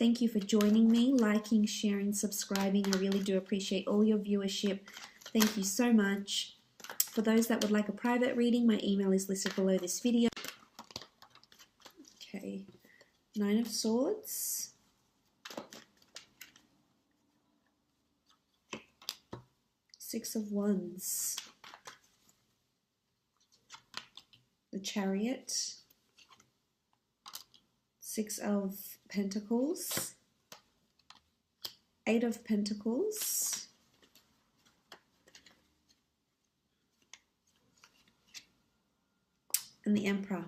Thank you for joining me, liking, sharing, subscribing. I really do appreciate all your viewership. Thank you so much. For those that would like a private reading, my email is listed below this video. Okay, 9 of Swords. Six of Wands. The Chariot. 6 of Pentacles. 8 of Pentacles. And the Emperor.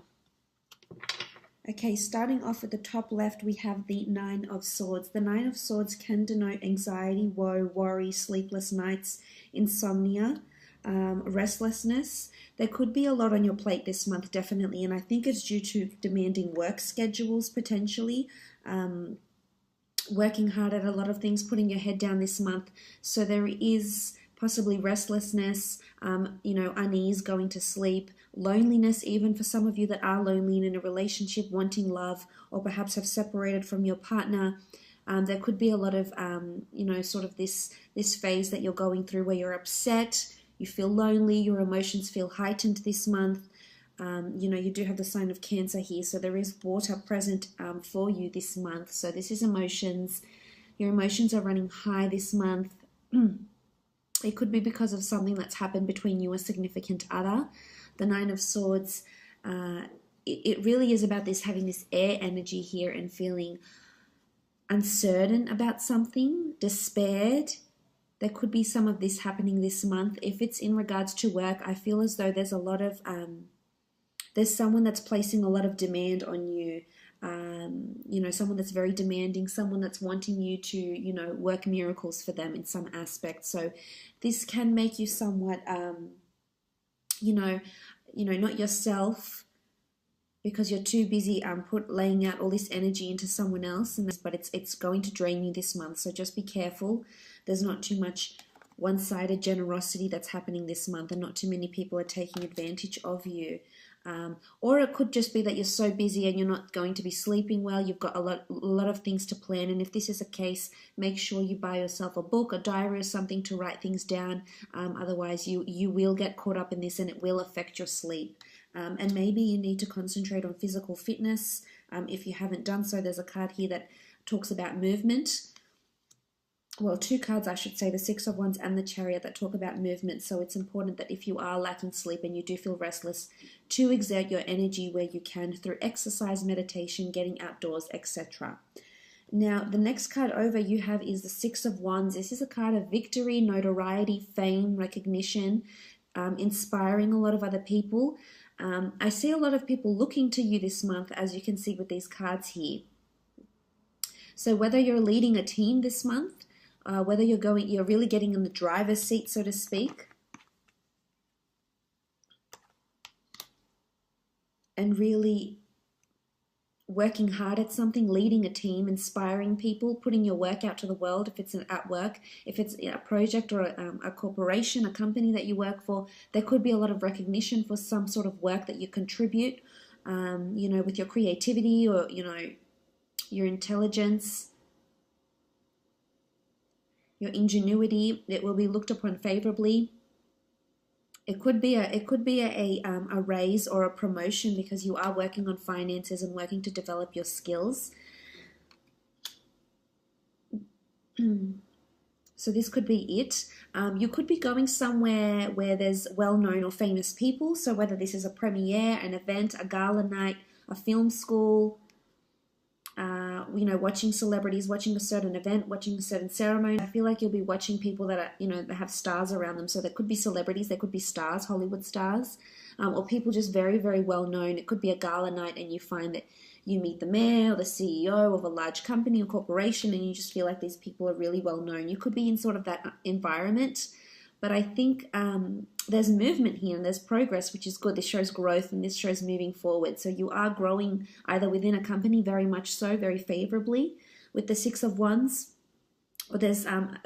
Okay, starting off at the top left, we have the 9 of Swords. The 9 of Swords can denote anxiety, woe, worry, sleepless nights, insomnia, restlessness. There could be a lot on your plate this month, definitely, and I think it's due to demanding work schedules, potentially, working hard at a lot of things, putting your head down this month. So there is possibly restlessness, unease, going to sleep, loneliness, even for some of you that are lonely and in a relationship, wanting love, or perhaps have separated from your partner. There could be a lot of, sort of this phase that you're going through where you're upset, you feel lonely, your emotions feel heightened this month. You do have the sign of Cancer here, so there is water present for you this month. So this is emotions. Your emotions are running high this month. It could be because of something that's happened between you and a significant other. The 9 of Swords, it really is about this, having this air energy here and feeling uncertain about something, despaired. There could be some of this happening this month. If it's in regards to work, I feel as though there's a lot of, there's someone that's placing a lot of demand on you. Someone that's very demanding, someone that's wanting you to, work miracles for them in some aspect. So this can make you somewhat, not yourself, because you're too busy laying out all this energy into someone else, but it's going to drain you this month. So just be careful. There's not too much one-sided generosity that's happening this month, and not too many people are taking advantage of you. Or it could just be that you're so busy and you're not going to be sleeping well. You've got a lot of things to plan, and if this is a case, make sure you buy yourself a book, a diary, or something to write things down. Otherwise, you will get caught up in this, and it will affect your sleep. And maybe you need to concentrate on physical fitness. If you haven't done so, there's a card here that talks about movement. Well, 2 cards, I should say, the 6 of Wands and the Chariot, that talk about movement. So it's important that if you are lacking sleep and you do feel restless, to exert your energy where you can through exercise, meditation, getting outdoors, etc. Now, the next card over you have is the 6 of Wands. This is a card of victory, notoriety, fame, recognition, inspiring a lot of other people. I see a lot of people looking to you this month, as you can see with these cards here. So whether you're leading a team this month, whether you're really getting in the driver's seat, so to speak, and really working hard at something, leading a team, inspiring people, putting your work out to the world. If it's at work, if it's a project or a corporation, a company that you work for, there could be a lot of recognition for some sort of work that you contribute, with your creativity or, your intelligence, your ingenuity. It will be looked upon favorably. It could be a raise or a promotion because you are working on finances and working to develop your skills. So this could be it. You could be going somewhere where there's well-known or famous people. So whether this is a premiere, an event, a gala night, a film school, watching celebrities, watching a certain event, watching a certain ceremony. I feel like you'll be watching people that are, that have stars around them. So there could be celebrities, there could be stars, Hollywood stars, or people just very, very well known. It could be a gala night and you find that you meet the mayor or the CEO of a large company or corporation and you just feel like these people are really well known. You could be in sort of that environment. But I think there's movement here and there's progress, which is good. This shows growth and this shows moving forward. So you are growing either within a company, very much so, very favorably with the 6 of Wands, or there's a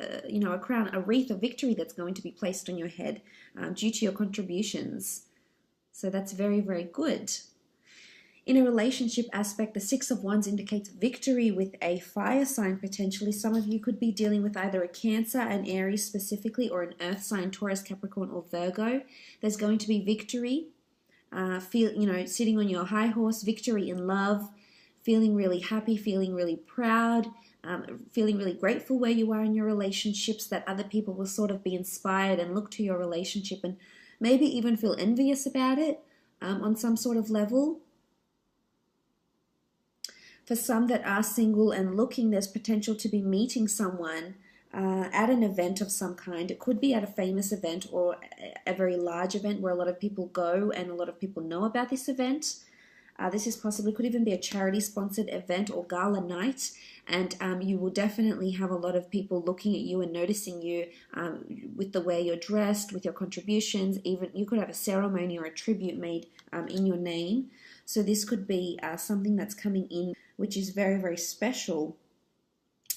crown, a wreath of victory that's going to be placed on your head due to your contributions. So that's very, very good. In a relationship aspect, the Six of Wands indicates victory with a fire sign potentially. Some of you could be dealing with either a Cancer, an Aries specifically, or an earth sign, Taurus, Capricorn, or Virgo. There's going to be victory. Sitting on your high horse, victory in love, feeling really happy, feeling really proud, feeling really grateful where you are in your relationships, that other people will sort of be inspired and look to your relationship and maybe even feel envious about it on some sort of level. For some that are single and looking, there's potential to be meeting someone at an event of some kind. It could be at a famous event or a very large event where a lot of people go and a lot of people know about this event. This is possibly, could even be a charity-sponsored event or gala night, and you will definitely have a lot of people looking at you and noticing you with the way you're dressed, with your contributions. Even you could have a ceremony or a tribute made in your name. So this could be something that's coming in, which is very, very special.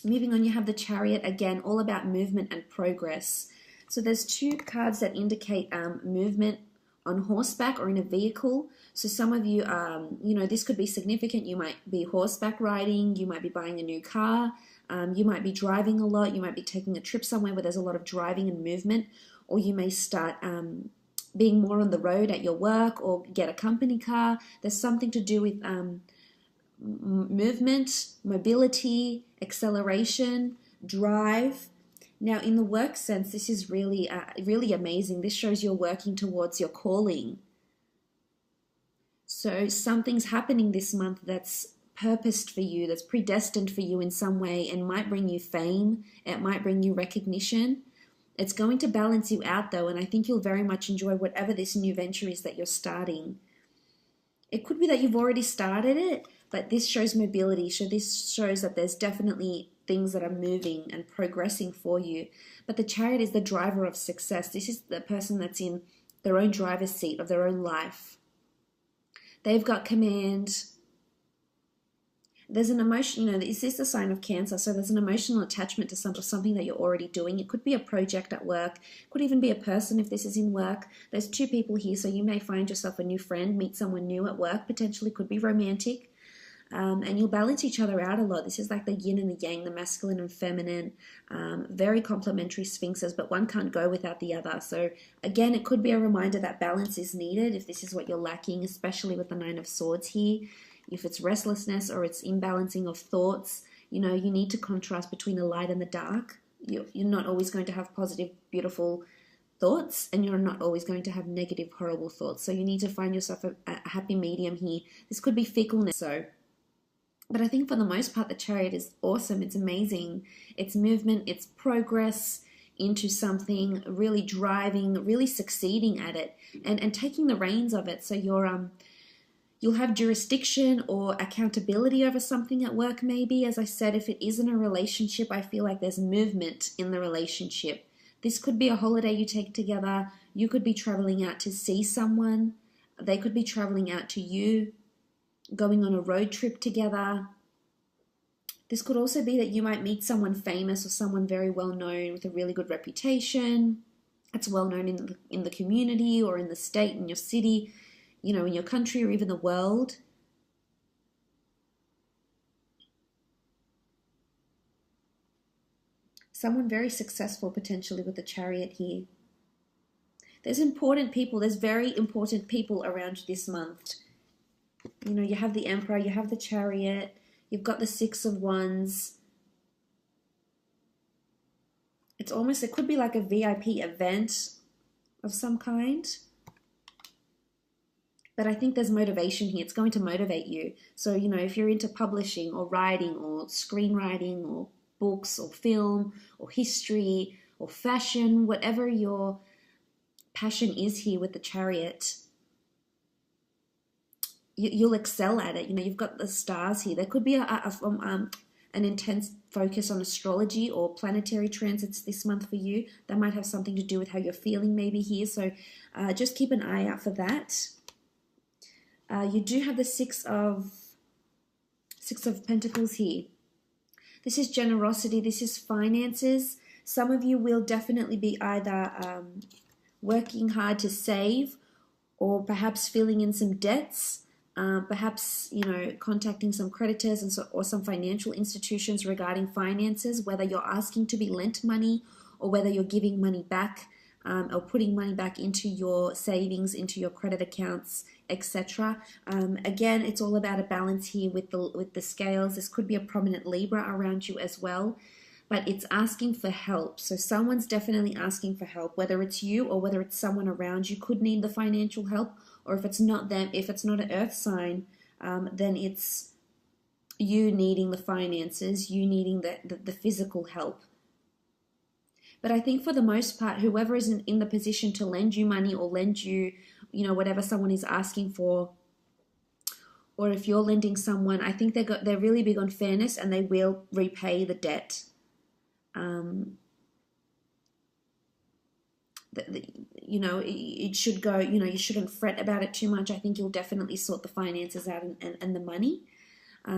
Moving on, you have the Chariot, again, all about movement and progress. So there's two cards that indicate movement on horseback or in a vehicle. So some of you, this could be significant. You might be horseback riding, you might be buying a new car, you might be driving a lot, you might be taking a trip somewhere where there's a lot of driving and movement, or you may start being more on the road at your work or get a company car. There's something to do with movement, mobility, acceleration, drive. Now, in the work sense, this is really, really amazing. This shows you're working towards your calling. So something's happening this month that's purposed for you, that's predestined for you in some way, and might bring you fame. It might bring you recognition. It's going to balance you out, though, and I think you'll very much enjoy whatever this new venture is that you're starting. It could be that you've already started it, but this shows mobility. So this shows that there's definitely things that are moving and progressing for you. But the Chariot is the driver of success. This is the person that's in their own driver's seat of their own life. They've got command. There's an emotion, is this a sign of Cancer? So there's an emotional attachment to something that you're already doing. It could be a project at work. It could even be a person if this is in work. There's two people here, so you may find yourself a new friend, meet someone new at work, potentially could be romantic. And you'll balance each other out a lot. This is like the yin and the yang, the masculine and feminine, very complementary sphinxes, but one can't go without the other. So again, it could be a reminder that balance is needed if this is what you're lacking, especially with the Nine of Swords here. If it's restlessness or it's imbalancing of thoughts, you need to contrast between the light and the dark. You're not always going to have positive, beautiful thoughts, and you're not always going to have negative, horrible thoughts. So you need to find yourself a happy medium here. This could be fickleness. But I think for the most part, the Chariot is awesome. It's amazing. It's movement, it's progress into something, really driving, really succeeding at it, and taking the reins of it. So you'll have jurisdiction or accountability over something at work maybe. As I said, if it isn't a relationship, I feel like there's movement in the relationship. This could be a holiday you take together. You could be traveling out to see someone. They could be traveling out to you, going on a road trip together. This could also be that you might meet someone famous or someone very well known with a really good reputation. It's well known in the community or in the state, in your city, in your country or even the world. Someone very successful potentially with the Chariot here. There's very important people around this month. You have the Emperor, you have the Chariot, you've got the Six of Wands. It could be like a VIP event of some kind. But I think there's motivation here. It's going to motivate you. So, if you're into publishing or writing or screenwriting or books or film or history or fashion, whatever your passion is here with the Chariot, you'll excel at it. You've got the stars here. There could be an intense focus on astrology or planetary transits this month for you. That might have something to do with how you're feeling maybe here. So just keep an eye out for that. You do have the Six of Pentacles here. This is generosity. This is finances. Some of you will definitely be either working hard to save or perhaps filling in some debts. Perhaps, you know, contacting some creditors and or some financial institutions regarding finances, whether you're asking to be lent money or whether you're giving money back, or putting money back into your savings, into your credit accounts, etc. Again, it's all about a balance here with the scales. This could be a prominent Libra around you as well, but it's asking for help. So someone's definitely asking for help, whether it's you or whether it's someone around you could need the financial help, or if it's not them, if it's not an earth sign, then it's you needing the finances, you needing the physical help. But I think for the most part, whoever is in the position to lend you money or lend you, you know, whatever someone is asking for, or if you're lending someone, I think they're really big on fairness and they will repay the debt. You know, it should go, you know, you shouldn't fret about it too much. I think you'll definitely sort the finances out and the money,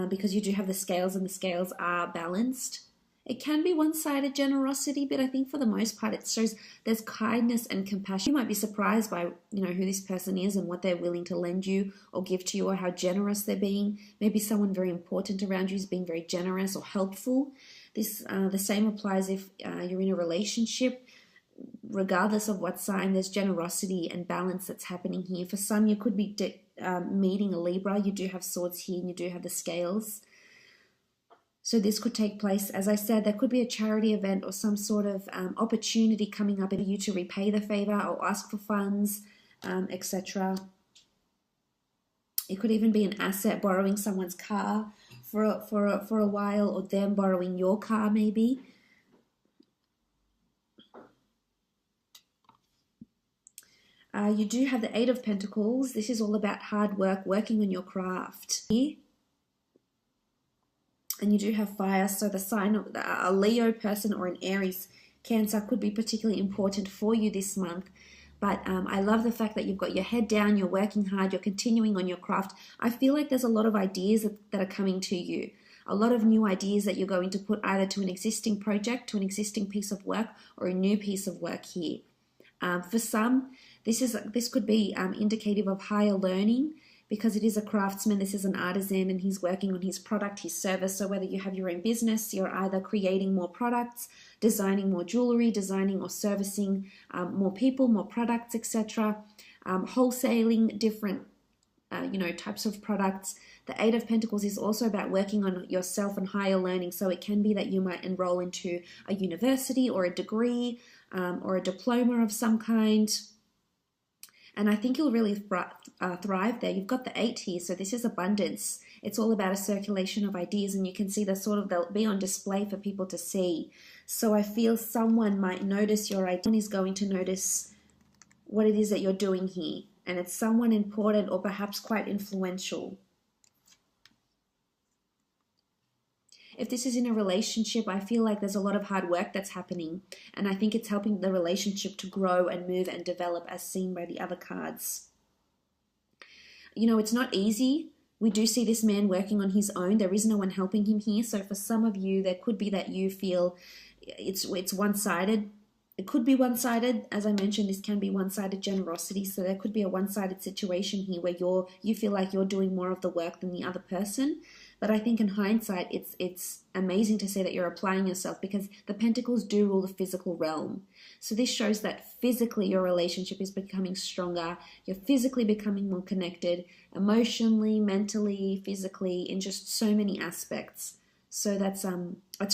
because you do have the scales and the scales are balanced. It can be one-sided generosity, but I think for the most part it shows there's kindness and compassion. You might be surprised by, you know, who this person is and what they're willing to lend you or give to you, or how generous they're being. Maybe someone very important around you is being very generous or helpful. This the same applies if you're in a relationship. Regardless of what sign, there's generosity and balance that's happening here. For some, you could be meeting a Libra. You do have swords here and you do have the scales. So this could take place, as I said, there could be a charity event or some sort of opportunity coming up for you to repay the favor or ask for funds, etc. It could even be an asset, borrowing someone's car for a while, or them borrowing your car maybe. You do have the Eight of Pentacles. This is all about hard work, working on your craft. And you do have fire, so the sign of a Leo person or an Aries, Cancer could be particularly important for you this month. But I love the fact that you've got your head down, you're working hard, you're continuing on your craft. I feel like there's a lot of ideas that are coming to you. A lot of new ideas that you're going to put either to an existing project, to an existing piece of work, or a new piece of work here. For some, this could be indicative of higher learning, because it is a craftsman, this is an artisan, and he's working on his product, his service. So whether you have your own business, you're either creating more products, designing more jewelry, designing or servicing more people, more products, etc. Wholesaling different types of products. The Eight of Pentacles is also about working on yourself and higher learning. So it can be that you might enroll into a university or a degree or a diploma of some kind. And I think you'll really thrive there. You've got the 8 here, so this is abundance. It's all about a circulation of ideas, and you can see they'll be on display for people to see. So I feel someone might notice your idea. Someone is going to notice what it is that you're doing here, and it's someone important or perhaps quite influential. If this is in a relationship, I feel like there's a lot of hard work that's happening, and I think it's helping the relationship to grow and move and develop, as seen by the other cards. You know, it's not easy. We do see this man working on his own. There is no one helping him here. So for some of you, there could be that you feel it's one-sided. It could be one-sided. As I mentioned, this can be one-sided generosity. So there could be a one-sided situation here where you feel like you're doing more of the work than the other person. But I think in hindsight, it's amazing to say that you're applying yourself, because the Pentacles do rule the physical realm. So this shows that physically your relationship is becoming stronger. You're physically becoming more connected, emotionally, mentally, physically, in just so many aspects. So that's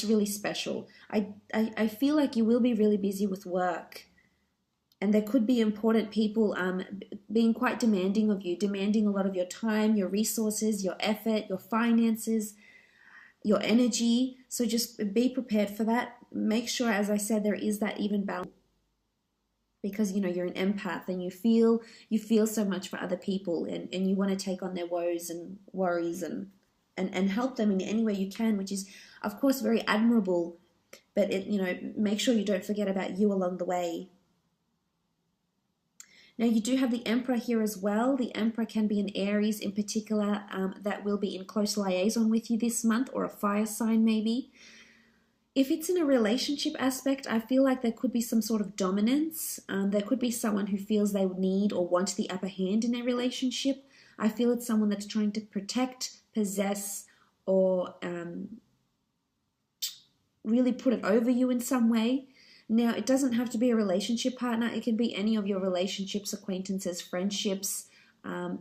really special. I feel like you will be really busy with work. And there could be important people being quite demanding of you, demanding a lot of your time, your resources, your effort, your finances, your energy. So just be prepared for that. Make sure, as I said, there is that even balance, because you know you're an empath and you feel so much for other people, and you want to take on their woes and worries and help them in any way you can, which is of course very admirable. But make sure you don't forget about you along the way. Now you do have the Emperor here as well. The Emperor can be an Aries in particular that will be in close liaison with you this month, or a fire sign maybe. If it's in a relationship aspect, I feel like there could be some sort of dominance. There could be someone who feels they need or want the upper hand in a relationship. I feel it's someone that's trying to protect, possess, or really put it over you in some way. Now, it doesn't have to be a relationship partner. It can be any of your relationships, acquaintances, friendships,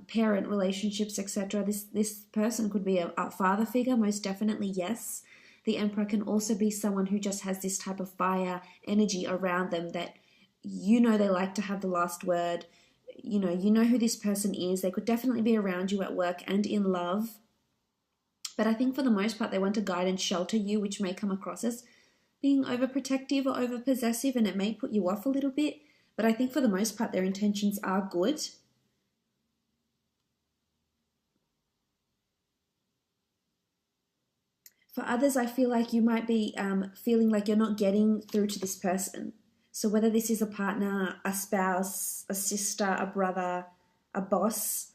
parent relationships, etc. This person could be a father figure, most definitely, yes. The Emperor can also be someone who just has this type of fire energy around them that you know they like to have the last word. You know who this person is. They could definitely be around you at work and in love. But I think for the most part, they want to guide and shelter you, which may come across as being overprotective or overpossessive, and it may put you off a little bit. But I think for the most part, their intentions are good. For others, I feel like you might be feeling like you're not getting through to this person. So whether this is a partner, a spouse, a sister, a brother, a boss,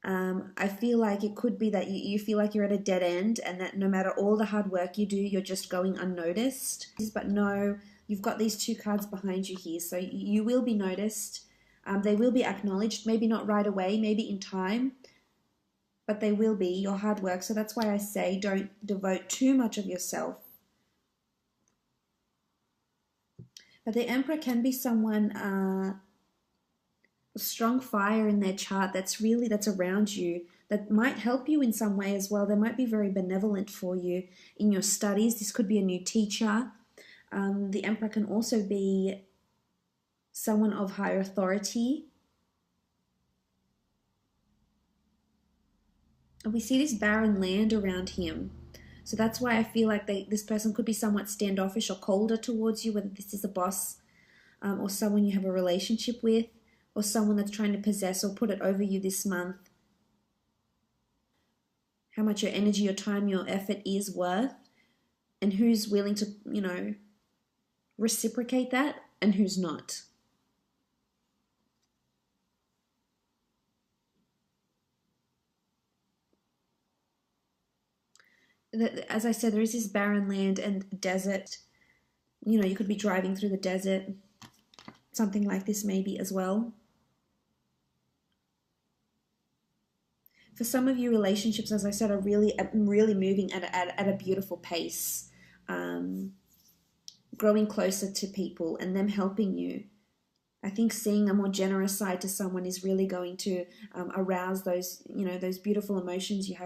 I feel like it could be that you feel like you're at a dead end, and that no matter all the hard work you do, you're just going unnoticed. But no, you've got these two cards behind you here. So you will be noticed. They will be acknowledged, maybe not right away, maybe in time, but they will be your hard work. So that's why I say don't devote too much of yourself. But the Emperor can be someone, strong fire in their chart that's around you, that might help you in some way as well. They might be very benevolent for you in your studies. This could be a new teacher. The Emperor can also be someone of higher authority. And we see this barren land around him. So that's why I feel like this person could be somewhat standoffish or colder towards you, whether this is a boss or someone you have a relationship with, or someone that's trying to possess or put it over you this month. How much your energy, your time, your effort is worth, and who's willing to, reciprocate that and who's not. As I said, there is this barren land and desert. You could be driving through the desert. Something like this maybe as well. For some of you, relationships, as I said, are really moving at a beautiful pace. Growing closer to people and them helping you. I think seeing a more generous side to someone is really going to arouse those beautiful emotions you have